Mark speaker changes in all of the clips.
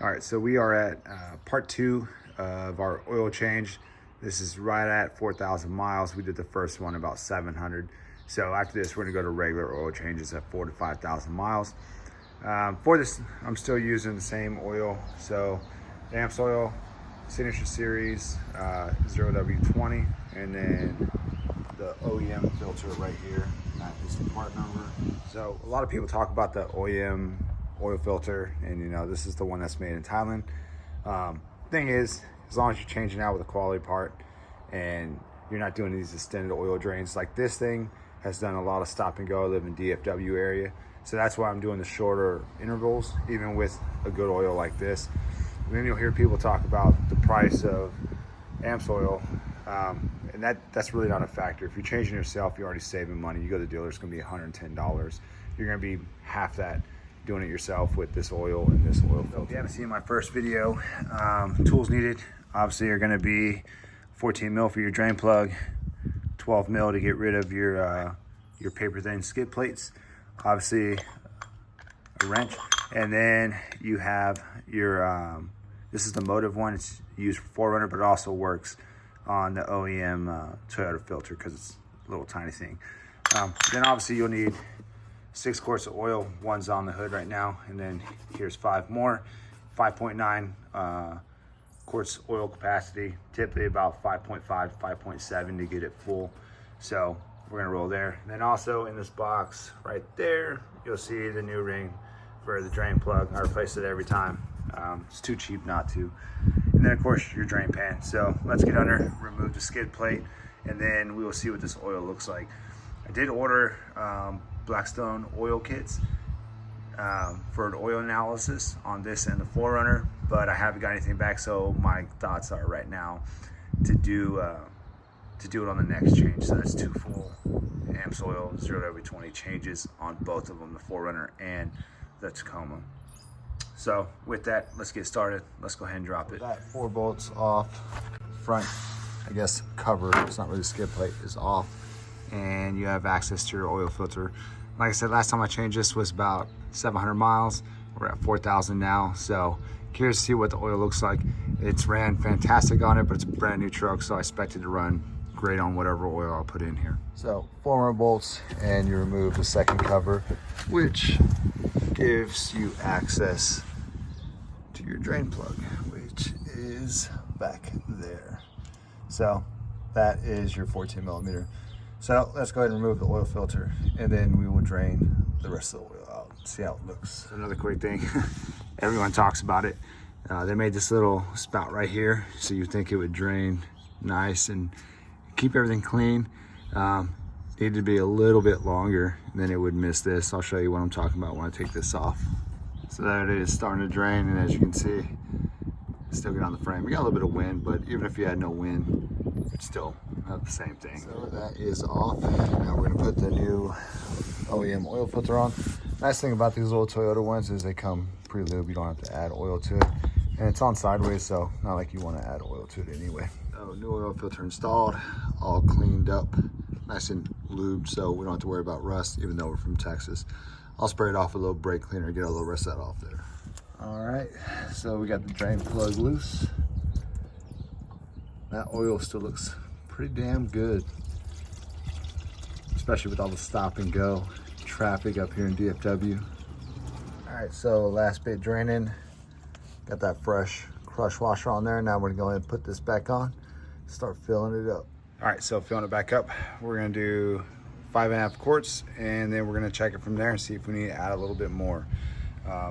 Speaker 1: All right, so we are at part 2 of our oil change. This is right at 4,000 miles. We did the first one about 700. So after this, we're gonna go to regular oil changes at 4,000 to 5,000 miles. For this, I'm still using the same oil. So the AMSOIL Signature Series 0W20, and then the OEM filter right here. That is the part number. So a lot of people talk about the OEM oil filter, and you know, this is the one that's made in Thailand. Thing is, as long as you're changing out with a quality part and you're not doing these extended oil drains, like this thing has done a lot of stop and go. I live in DFW area, so that's why I'm doing the shorter intervals, even with a good oil like this. And then you'll hear people talk about the price of AMSOIL, and that's really not a factor. If you're changing yourself, you're already saving money. You go to the dealer, it's gonna be $110. You're gonna be half that doing it yourself with this oil and this oil filter. If you haven't seen my first video, tools needed obviously are gonna be 14 mil for your drain plug, 12 mil to get rid of your paper thin skid plates, obviously a wrench, and then you have your, this is the motive one. It's used for 4Runner, but it also works on the OEM Toyota filter because it's a little tiny thing. Then obviously you'll need 6 quarts of oil. One's on the hood right now, and then here's 5 more. 5.9 quarts oil capacity, typically about 5.5 to 5.7 to get it full. So we're gonna roll there. And then also in this box right there, you'll see the new ring for the drain plug. I replace it every time. It's too cheap not to. And then of course your drain pan. So let's get under, remove the skid plate, and then we will see what this oil looks like. I did order Blackstone oil kits for an oil analysis on this and the 4Runner, but I haven't got anything back. So my thoughts are right now to do it on the next change. So that's 2 full AMSOIL 0W20 changes on both of them, the 4Runner and the Tacoma. So with that, let's get started. Let's go ahead and drop it. That 4 bolts off, front, I guess, cover, it's not really a skid plate, is off, and you have access to your oil filter. Like I said, last time I changed this was about 700 miles. We're at 4,000 now, so curious to see what the oil looks like. It's ran fantastic on it, but it's a brand new truck, so I expect it to run great on whatever oil I'll put in here. So 4 more bolts, and you remove the second cover, which gives you access to your drain plug, which is back there. So that is your 14 millimeter. So let's go ahead and remove the oil filter, and then we will drain the rest of the oil out, see how it looks. Another quick thing, everyone talks about it. They made this little spout right here, so you think it would drain nice and keep everything clean. Needed to be a little bit longer, and then it would miss this. I'll show you what I'm talking about when I take this off. So there it is, starting to drain, and as you can see, still get on the frame. We got a little bit of wind, but even if you had no wind, it's still not the same thing. So that is off. Now we're gonna put the new OEM oil filter on. Nice thing about these little Toyota ones is they come pre-lube. You don't have to add oil to it. And it's on sideways, so not like you wanna add oil to it anyway. So new oil filter installed, all cleaned up, nice and lubed, so we don't have to worry about rust, even though we're from Texas. I'll spray it off with a little brake cleaner, get a little rest of that off there. All right, so we got the drain plug loose. That oil still looks pretty damn good, especially with all the stop and go traffic up here in DFW. All right, so last bit draining. Got that fresh crush washer on there. Now we're gonna go ahead and put this back on, start filling it up. All right, so filling it back up, we're gonna do 5.5 quarts, and then we're gonna check it from there and see if we need to add a little bit more.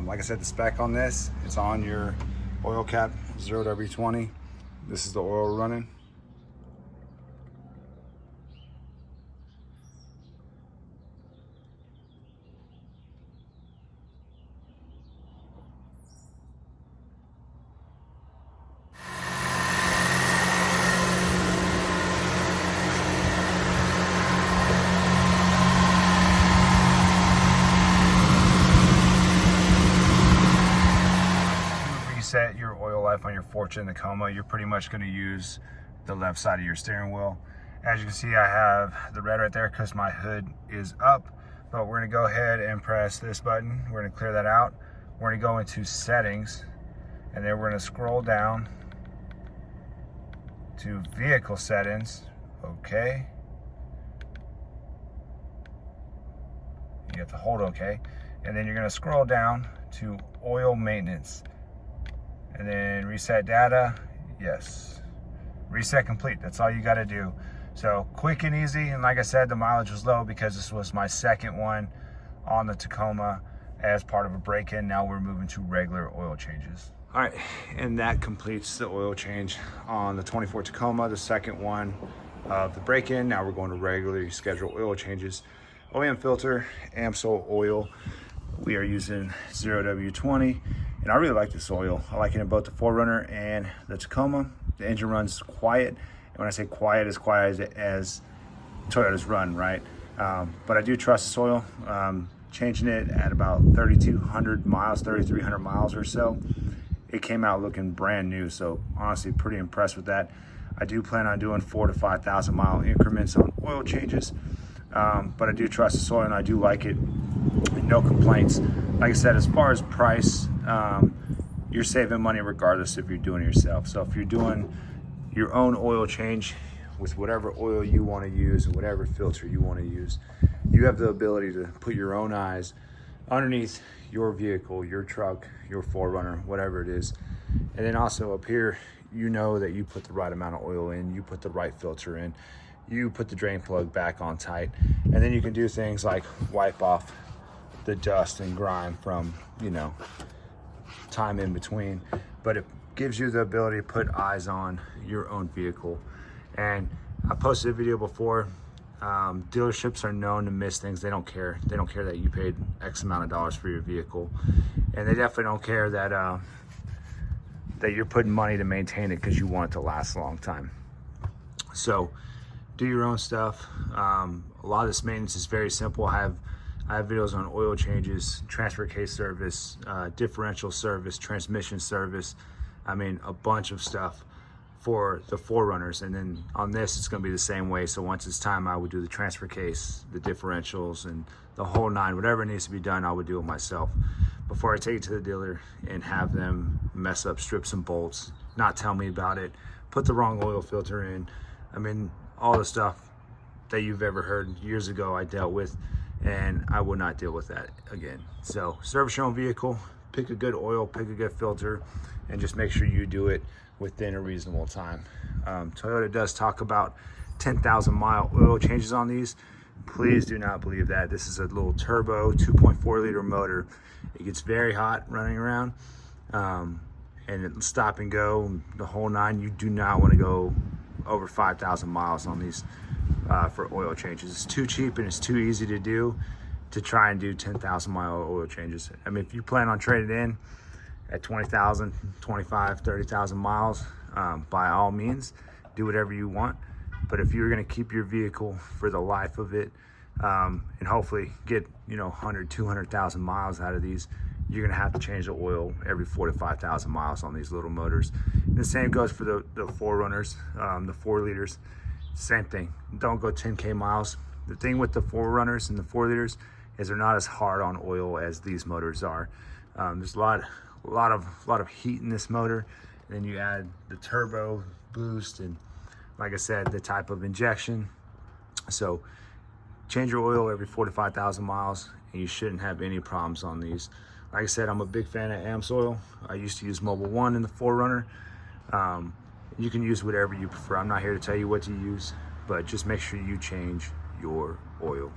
Speaker 1: Like I said, the spec on this, it's on your oil cap 0W20. This is the oil running. Set your oil life on your Fortune Tacoma, you're pretty much going to use the left side of your steering wheel. As you can see, I have the red right there because my hood is up, but we're going to go ahead and press this button. We're going to clear that out. We're going to go into settings, And then we're gonna scroll down to vehicle settings. Okay. You have to hold okay. And then you're gonna scroll down to oil maintenance. And then reset data, yes. Reset complete, that's all you gotta do. So quick and easy, and like I said, the mileage was low because this was my second one on the Tacoma as part of a break-in. Now we're moving to regular oil changes. All right, and that completes the oil change on the 24 Tacoma, the second one of the break-in. Now we're going to regularly scheduled oil changes. OEM filter, AMSOIL oil. We are using 0W20, and I really like this oil. I like it in both the 4Runner and the Tacoma. The engine runs quiet, and when I say quiet, as quiet as Toyotas run, right? But I do trust this oil. Changing it at about 3,200 miles, 3,300 miles or so. It came out looking brand new, so honestly pretty impressed with that. I do plan on doing 4,000 to 5,000 mile increments on oil changes, but I do trust this oil and I do like it. No complaints. Like I said, as far as price, you're saving money regardless if you're doing it yourself. So if you're doing your own oil change with whatever oil you want to use and whatever filter you want to use, you have the ability to put your own eyes underneath your vehicle, your truck, your 4Runner, whatever it is. And then also up here, you know that you put the right amount of oil in, you put the right filter in, you put the drain plug back on tight, and then you can do things like wipe off the dust and grime from, you know, time in between. But it gives you the ability to put eyes on your own vehicle. And I posted a video before. Dealerships are known to miss things. They don't care. They don't care that you paid X amount of dollars for your vehicle, and they definitely don't care that that you're putting money to maintain it because you want it to last a long time. So do your own stuff. A lot of this maintenance is very simple. I have videos on oil changes, transfer case service, differential service, transmission service. I mean, a bunch of stuff for the 4Runners, and then on this it's going to be the same way. So once it's time, I would do the transfer case, the differentials, and the whole nine. Whatever needs to be done, I would do it myself before I take it to the dealer and have them mess up, strip some bolts, not tell me about it, put the wrong oil filter in. I mean, all the stuff that you've ever heard years ago I dealt with, and I would not deal with that again. So service your own vehicle, pick a good oil, pick a good filter, and just make sure you do it within a reasonable time. Toyota does talk about 10,000 mile oil changes on these. Please do not believe that. This is a little turbo 2.4 liter motor. It gets very hot running around, and it'll stop and go, the whole nine. You do not want to go over 5,000 miles on these for oil changes. It's too cheap and it's too easy to do to try and do 10,000 mile oil changes. I mean, if you plan on trading in at 20,000, 25, 30,000 miles, by all means, do whatever you want. But if you're gonna keep your vehicle for the life of it, and hopefully get, 100, 200,000 miles out of these, you're gonna have to change the oil every 4 to 5,000 miles on these little motors. And the same goes for the 4Runners, the 4 liters, same thing. Don't go 10K miles. The thing with the 4Runners and the 4 liters is they're not as hard on oil as these motors are. There's a lot of heat in this motor, and then you add the turbo boost and, like I said, the type of injection. So change your oil every 4 to 5,000 miles, and you shouldn't have any problems on these. Like I said, I'm a big fan of AMSOIL. I used to use Mobile One in the 4Runner. You can use whatever you prefer. I'm not here to tell you what to use, but just make sure you change your oil.